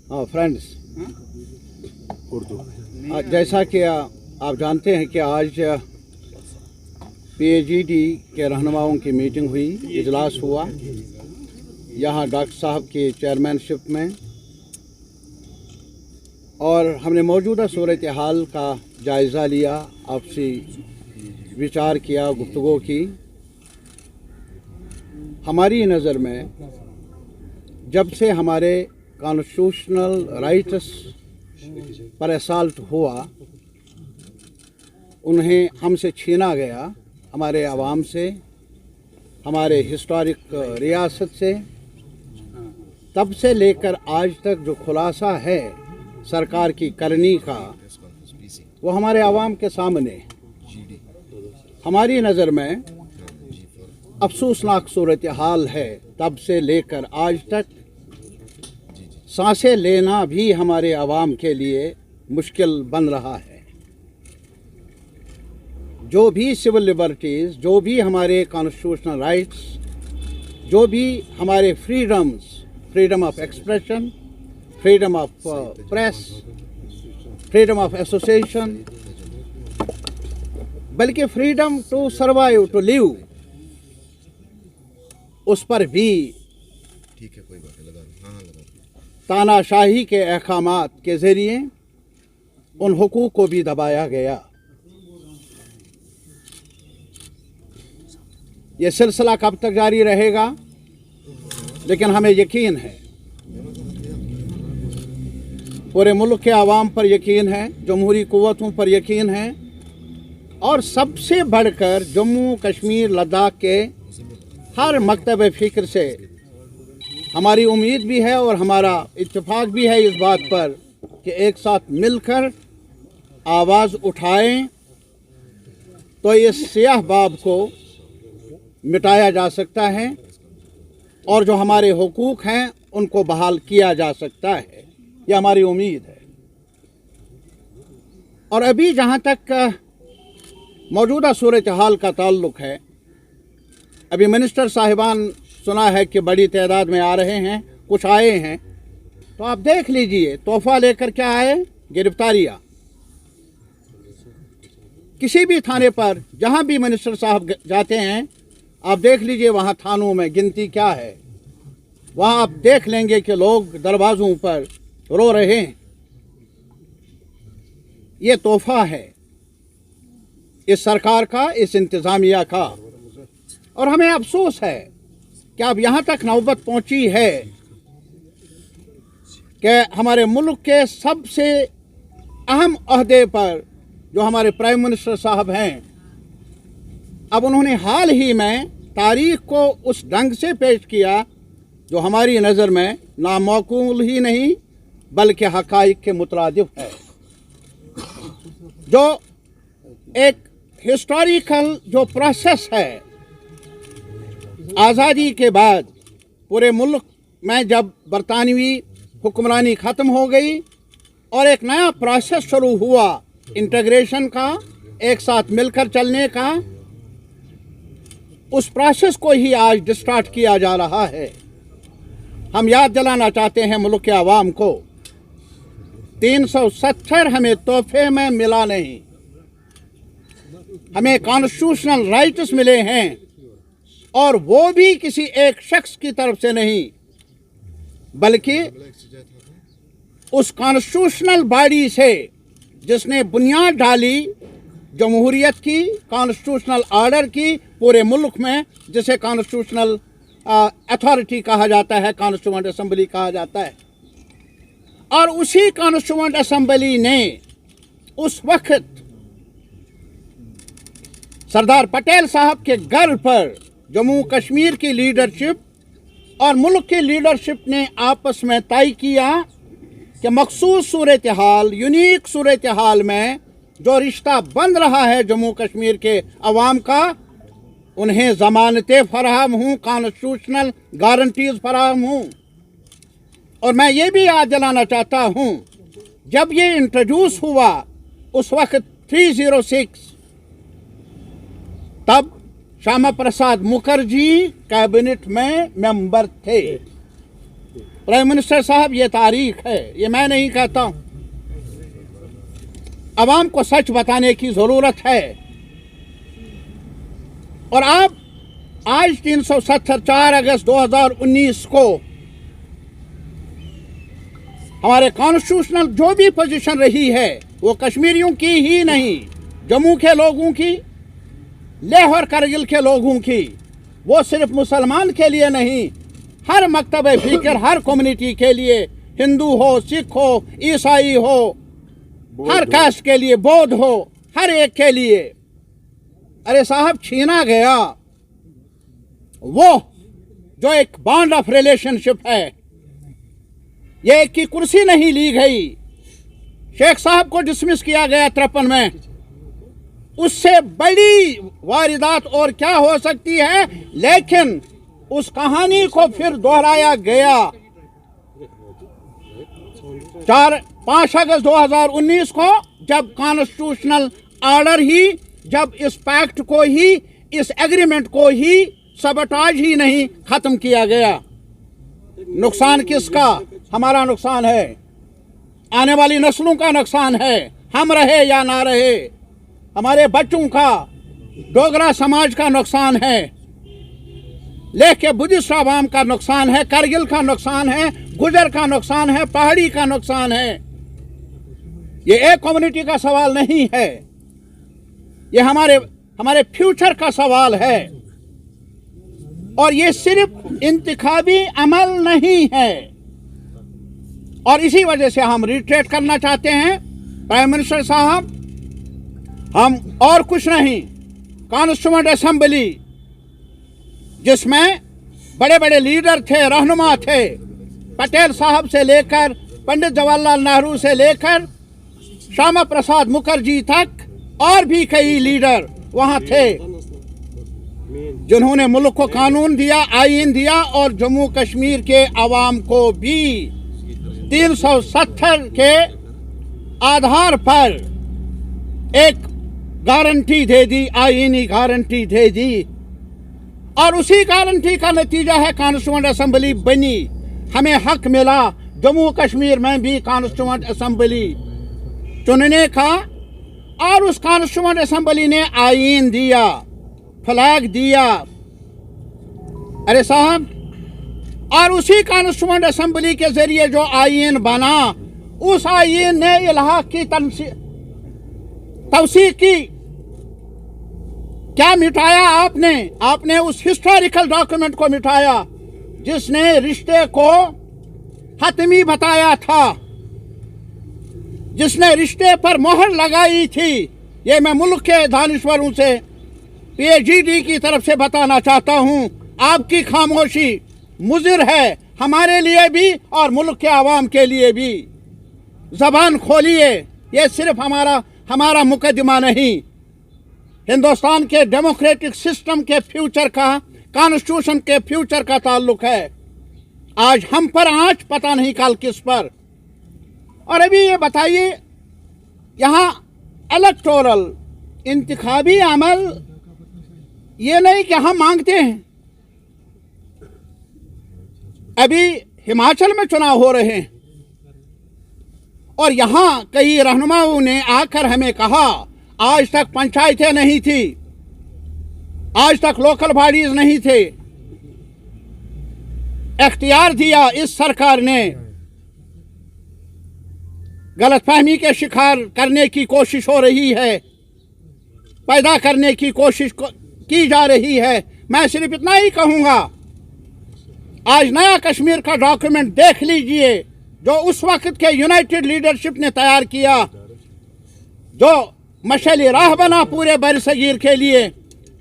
Friends, जैसा कि आप जानते हैं कि आज PAGD के रहनुमाओं की मीटिंग हुई, इजलास हुआ यहाँ डॉक्टर साहब की चेयरमैनशिप में, और हमने मौजूदा सूरत हाल का जायज़ा लिया, आपसी विचार किया, गुफ्तगू की। हमारी नज़र में जब से हमारे कॉन्स्टिट्यूशनल राइट्स पर असॉल्ट हुआ, उन्हें हमसे छीना गया, हमारे आवाम से, हमारे हिस्टोरिक रियासत से, तब से लेकर आज तक जो खुलासा है सरकार की करनी का, वो हमारे आवाम के सामने। हमारी नज़र में अफसोसनाक सूरत हाल है। तब से लेकर आज तक सांसें लेना भी हमारे आवाम के लिए मुश्किल बन रहा है। जो भी सिविल लिबर्टीज़, जो भी हमारे कॉन्स्टिट्यूशनल राइट्स, जो भी हमारे freedoms, freedom of expression, freedom of press, freedom of association, बल्कि freedom to survive, to live, उस पर भी तानाशाही के अहकामात के ज़रिए उन हुकूक को भी दबाया गया। ये सिलसिला कब तक जारी रहेगा, लेकिन हमें यकीन है, पूरे मुल्क के आवाम पर यकीन है, जमहूरी कुव्वतों पर यकीन है, और सबसे बढ़कर जम्मू कश्मीर लद्दाख के हर मकतब फ़िक्र से हमारी उम्मीद भी है और हमारा इत्तेफाक भी है इस बात पर कि एक साथ मिलकर आवाज़ उठाएं तो इस सियाह बाब को मिटाया जा सकता है और जो हमारे हुकूक हैं उनको बहाल किया जा सकता है। ये हमारी उम्मीद है। और अभी जहाँ तक मौजूदा सूरत हाल का ताल्लुक़ है, अभी मिनिस्टर साहिबान सुना है कि बड़ी तादाद में आ रहे हैं, कुछ आए हैं, तो आप देख लीजिए तोहफ़ा लेकर क्या आए, गिरफ्तारियाँ। किसी भी थाने पर जहाँ भी मिनिस्टर साहब जाते हैं, आप देख लीजिए वहाँ थानों में गिनती क्या है। वहाँ आप देख लेंगे कि लोग दरवाज़ों पर रो रहे हैं। ये तोहफ़ा है इस सरकार का, इस इंतज़ामिया का। और हमें अफसोस है कि अब यहाँ तक नौबत पहुँची है कि हमारे मुल्क के सबसे अहम ओहदे पर जो हमारे प्राइम मिनिस्टर साहब हैं, अब उन्होंने हाल ही में तारीख को उस ढंग से पेश किया जो हमारी नज़र में नामौकूल ही नहीं बल्कि हक़ाइक़ के मुतरादिफ है। जो एक हिस्टोरिकल जो प्रोसेस है, आज़ादी के बाद पूरे मुल्क में जब बरतानवी हुक्मरानी ख़त्म हो गई और एक नया प्रोसेस शुरू हुआ इंटीग्रेशन का, एक साथ मिलकर चलने का, उस प्रोसेस को ही आज डिस्टार्ट किया जा रहा है। हम याद दिलाना चाहते हैं मुल्क के आवाम को, 370 हमें तोहफे में मिला नहीं, हमें कॉन्स्टिट्यूशनल राइट्स मिले हैं, और वो भी किसी एक शख्स की तरफ से नहीं बल्कि उस कॉन्स्टिट्यूशनल बॉडी से जिसने बुनियाद डाली जमहूरियत की, कॉन्स्टिट्यूशनल ऑर्डर की पूरे मुल्क में, जिसे कॉन्स्टिट्यूशनल अथॉरिटी कहा जाता है, कॉन्स्टिट्यूएंट असेंबली कहा जाता है। और उसी कॉन्स्टिट्यूएंट असेंबली ने उस वक्त सरदार पटेल साहब के घर पर जम्मू कश्मीर की लीडरशिप और मुल्क की लीडरशिप ने आपस में तय किया कि मखसूस सूरत हाल, यूनिक सूरत हाल में जो रिश्ता बन रहा है जम्मू कश्मीर के अवाम का, उन्हें ज़मानतें फराहम हों, कॉन्स्टिट्यूशनल गारंटीज़ फराहम हों। और मैं ये भी याद दिलाना चाहता हूँ, जब ये इंट्रोड्यूस हुआ उस वक्त 306, तब श्यामा प्रसाद मुखर्जी कैबिनेट में मेंबर थे। प्राइम मिनिस्टर साहब, ये तारीख है, ये मैं नहीं कहता हूं। अवाम को सच बताने की जरूरत है। और आप आज 370 4 अगस्त 2019 को हमारे कॉन्स्टिट्यूशनल जो भी पोजीशन रही है वो कश्मीरियों की ही नहीं, जम्मू के लोगों की, लेह और करगिल के लोगों की, वो सिर्फ मुसलमान के लिए नहीं, हर मकतब फिक्र, हर कम्युनिटी के लिए, हिंदू हो, सिख हो, ईसाई हो, हर कास्ट के लिए, बौद्ध हो, हर एक के लिए। अरे साहब, छीना गया वो जो एक बॉन्ड ऑफ रिलेशनशिप है। ये एक की कुर्सी नहीं ली गई। शेख साहब को डिसमिस किया गया 53 में। उससे बड़ी वारदात और क्या हो सकती है? लेकिन उस कहानी को फिर दोहराया गया 5 अगस्त 2019 को, जब कॉन्स्टिट्यूशनल ऑर्डर ही, जब इस पैक्ट को ही, इस एग्रीमेंट को ही, सबटाज ही नहीं खत्म किया गया। नुकसान किसका? हमारा नुकसान है, आने वाली नस्लों का नुकसान है, हम रहे या ना रहे, हमारे बच्चों का, डोगरा समाज का नुकसान है, लेके बुद्धिस्ट आवाम का नुकसान है, करगिल का नुकसान है, गुजर का नुकसान है, पहाड़ी का नुकसान है। ये एक कम्युनिटी का सवाल नहीं है, ये हमारे फ्यूचर का सवाल है। और ये सिर्फ इंतखाबी अमल नहीं है। और इसी वजह से हम रिट्रेट करना चाहते हैं। प्राइम मिनिस्टर साहब, हम और कुछ नहीं, कॉन्स्टिट्यूएंट असेंबली जिसमें बड़े बड़े लीडर थे, रहनुमा थे, पटेल साहब से लेकर पंडित जवाहरलाल नेहरू से लेकर श्यामा प्रसाद मुखर्जी तक, और भी कई लीडर वहां थे जिन्होंने मुल्क को कानून दिया, आईन दिया, और जम्मू कश्मीर के अवाम को भी 370 के आधार पर एक गारंटी दे दी, आईनी गारंटी दे दी। और उसी गारंटी का नतीजा है कॉन्स्टिट्यूएंट असेंबली बनी, हमें हक मिला जम्मू कश्मीर में भी कॉन्स्टिट्यूएंट असेंबली चुनने का। और उस कॉन्स्टिट्यूएंट असेंबली ने आईन दिया, फ्लैग दिया। अरे साहब, और उसी कॉन्स्टिट्यूएंट असेंबली के जरिए जो आईन बना, उस आईन ने इलाहा की तवसीक की। क्या मिटाया आपने? आपने उस हिस्टोरिकल डॉक्यूमेंट को मिटाया जिसने रिश्ते को हतमी बताया था, जिसने रिश्ते पर मोहर लगाई थी। ये मैं मुल्क के दानिश्वरों से, पीएचडी की तरफ से बताना चाहता हूं, आपकी खामोशी मुज़िर है हमारे लिए भी और मुल्क के आवाम के लिए भी। जबान खोलिए, ये सिर्फ हमारा मुकदमा नहीं, हिंदुस्तान के डेमोक्रेटिक सिस्टम के फ्यूचर का, कॉन्स्टिट्यूशन के फ्यूचर का ताल्लुक है। आज हम पर आंच, पता नहीं कल किस पर। और अभी ये बताइए, यहाँ इलेक्टोरल इंतखाबी अमल, ये नहीं कि हम मांगते हैं। अभी हिमाचल में चुनाव हो रहे हैं और यहाँ कई रहनुमाओं ने आकर हमें कहा, आज तक पंचायतें नहीं थी, आज तक लोकल बॉडीज नहीं थे, इख्तियार दिया इस सरकार ने। गलतफहमी के शिकार करने की कोशिश हो रही है, पैदा करने की कोशिश की जा रही है। मैं सिर्फ इतना ही कहूँगा, आज नया कश्मीर का डॉक्यूमेंट देख लीजिए जो उस वक्त के यूनाइटेड लीडरशिप ने तैयार किया, जो मशाली राह बना पूरे बरसगीर के लिए,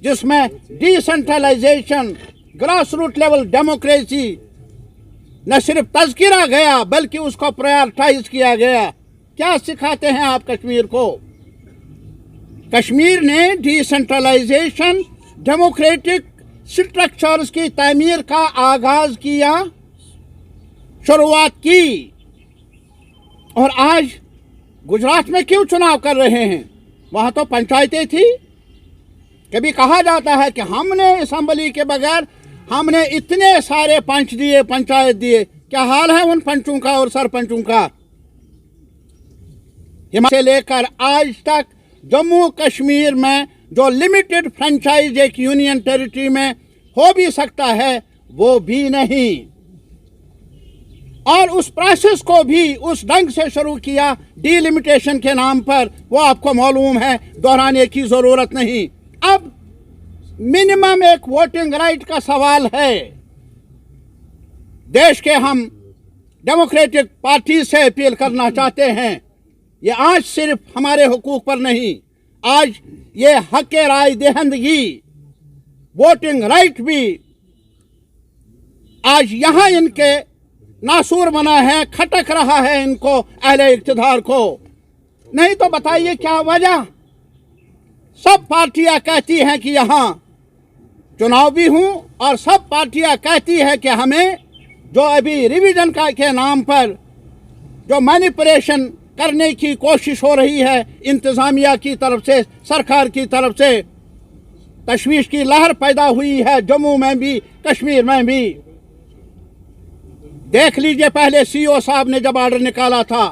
जिसमें decentralisation, grass root level democracy न सिर्फ तज़किरा गया बल्कि उसको प्रायोरिटाइज किया गया। क्या सिखाते हैं आप कश्मीर को? कश्मीर ने डिसेंट्रलाइजेशन, डेमोक्रेटिक स्ट्रक्चर्स की तामीर का आगाज किया, शुरुआत की। और आज गुजरात में क्यों चुनाव कर रहे हैं? वहाँ तो पंचायतें थी। कभी कहा जाता है कि हमने असेंबली के बगैर हमने इतने सारे पंच दिए, पंचायत दिए। क्या हाल है उन पंचों का और सरपंचों का। हिमाचल से लेकर आज तक जम्मू कश्मीर में जो लिमिटेड फ्रेंचाइज एक यूनियन टेरिटरी में हो भी सकता है वो भी नहीं, और उस प्रोसेस को भी उस ढंग से शुरू किया डीलिमिटेशन के नाम पर, वो आपको मालूम है, दोहराने की जरूरत नहीं। अब मिनिमम एक वोटिंग राइट का सवाल है। देश के हम डेमोक्रेटिक पार्टी से अपील करना चाहते हैं, ये आज सिर्फ हमारे हुकूक पर नहीं, आज ये हक राय दहिंदगी, वोटिंग राइट भी आज यहाँ इनके नासूर बना है, खटक रहा है इनको, अहले इक़्तिदार को। नहीं तो बताइए क्या वजह। सब पार्टियां कहती हैं कि यहाँ चुनाव भी हूँ, और सब पार्टियां कहती है कि हमें जो अभी रिवीजन का के नाम पर जो मैनिपुलेशन करने की कोशिश हो रही है इंतज़ामिया की तरफ से, सरकार की तरफ से, तशवीश की लहर पैदा हुई है जम्मू में भी, कश्मीर में भी। देख लीजिए, पहले सीओ साहब ने जब ऑर्डर निकाला था,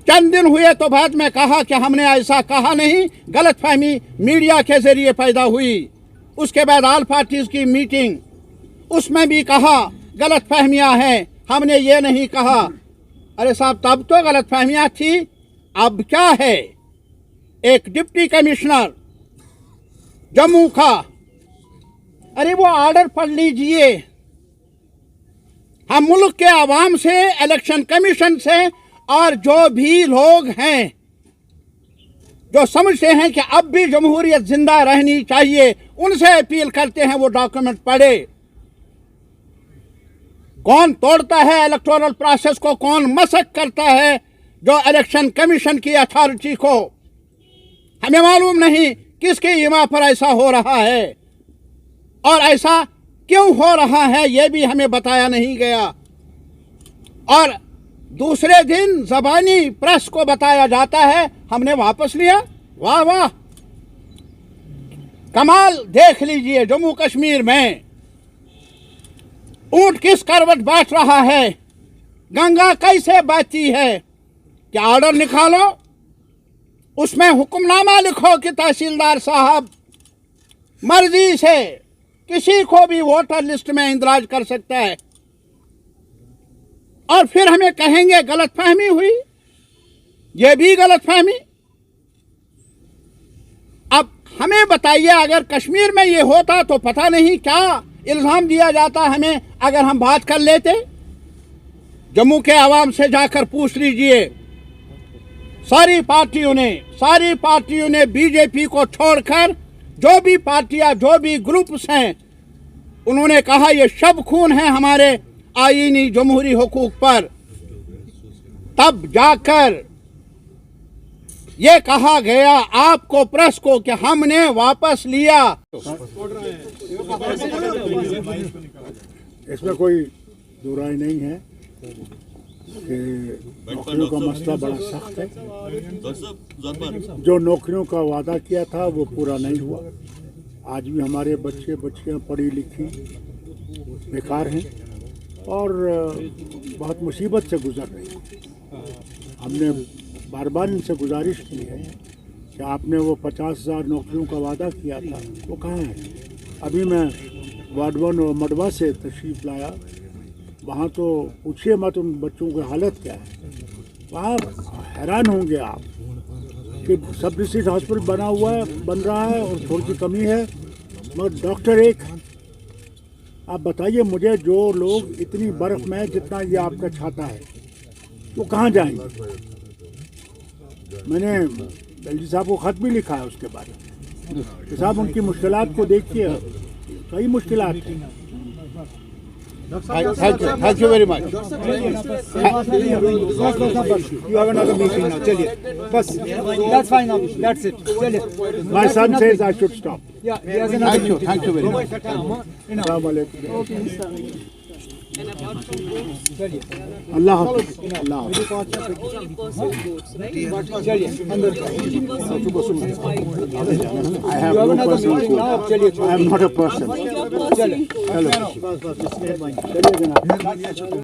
चंद दिन हुए तो बाद में कहा कि हमने ऐसा कहा नहीं, गलतफहमी मीडिया के जरिए पैदा हुई। उसके बाद ऑल पार्टीज की मीटिंग, उसमें भी कहा गलतफहमियां हैं, हमने ये नहीं कहा। अरे साहब, तब तो गलतफहमियां थी, अब क्या है। एक डिप्टी कमिश्नर जम्मू का, अरे वो ऑर्डर पढ़ लीजिए। हम मुल्क के आवाम से, इलेक्शन कमीशन से, और जो भी लोग हैं जो समझते हैं कि अब भी जमहूरियत जिंदा रहनी चाहिए, उनसे अपील करते हैं वो डॉक्यूमेंट पढ़े। कौन तोड़ता है इलेक्टोरल प्रोसेस को, कौन मसक करता है जो इलेक्शन कमीशन की अथॉरिटी को, हमें मालूम नहीं किसके इमा पर ऐसा हो रहा है, और ऐसा क्यों हो रहा है ये भी हमें बताया नहीं गया। और दूसरे दिन ज़बानी प्रेस को बताया जाता है हमने वापस लिया। वाह वाह, कमाल। देख लीजिए जम्मू कश्मीर में ऊंट किस करवट बैठ रहा है, गंगा कैसे बहती है। क्या ऑर्डर निकालो, उसमें हुक्मनामा लिखो कि तहसीलदार साहब मर्जी से किसी को भी वोटर लिस्ट में इंदराज कर सकता है, और फिर हमें कहेंगे गलतफहमी हुई। ये भी गलतफहमी। अब हमें बताइए, अगर कश्मीर में ये होता तो पता नहीं क्या इल्ज़ाम दिया जाता हमें, अगर हम बात कर लेते। जम्मू के आवाम से जाकर पूछ लीजिए, सारी पार्टियों ने बीजेपी को छोड़कर जो भी पार्टियां, जो भी ग्रुप्स हैं, उन्होंने कहा ये शब खून है हमारे आईनी जमहूरी हुकूक पर। तब जाकर ये कहा गया आपको, प्रेस को, कि हमने वापस लिया। इसमें कोई दो राय नहीं है कि नौकरियों का मसला बड़ा सख्त है। जो नौकरियों का वादा किया था वो पूरा नहीं हुआ। आज भी हमारे बच्चे बच्चियां पढ़ी लिखी बेकार हैं और बहुत मुसीबत से गुजर रही हैं। हमने बार बार इनसे गुजारिश की है कि आपने वो 50,000 नौकरियों का वादा किया था, वो कहाँ है। अभी मैं वार्ड 1 और मडवा से तशरीफ़ लाया, वहाँ तो पूछिए मत उन बच्चों की हालत क्या है। वहाँ हैरान होंगे आप कि सब डिस्ट्रिक्ट हॉस्पिटल बन रहा है और थोड़ी सी कमी है, मगर डॉक्टर एक। आप बताइए मुझे, जो लोग इतनी बर्फ़ में, जितना ये आपका छाता है, वो कहाँ जाएंगे। मैंने एलजी साहब को ख़त भी लिखा है उसके बारे में कि साहब उनकी मुश्किलात को देखिए, कई मुश्किलात हैं। Thank you very much. You have another meeting now. चलिए, बस. That's fine now. That's it. चलिए. My son says I should stop. Yeah, he has another. Thank you very much. Assalamu alaikum. चलिए अल्लाह हाफ़िज़। अल्लाह हाफ़िज़। चलिए अंदर I have no personal code. चलिए I am not a person. चलिए चलो। चलिए जनाब।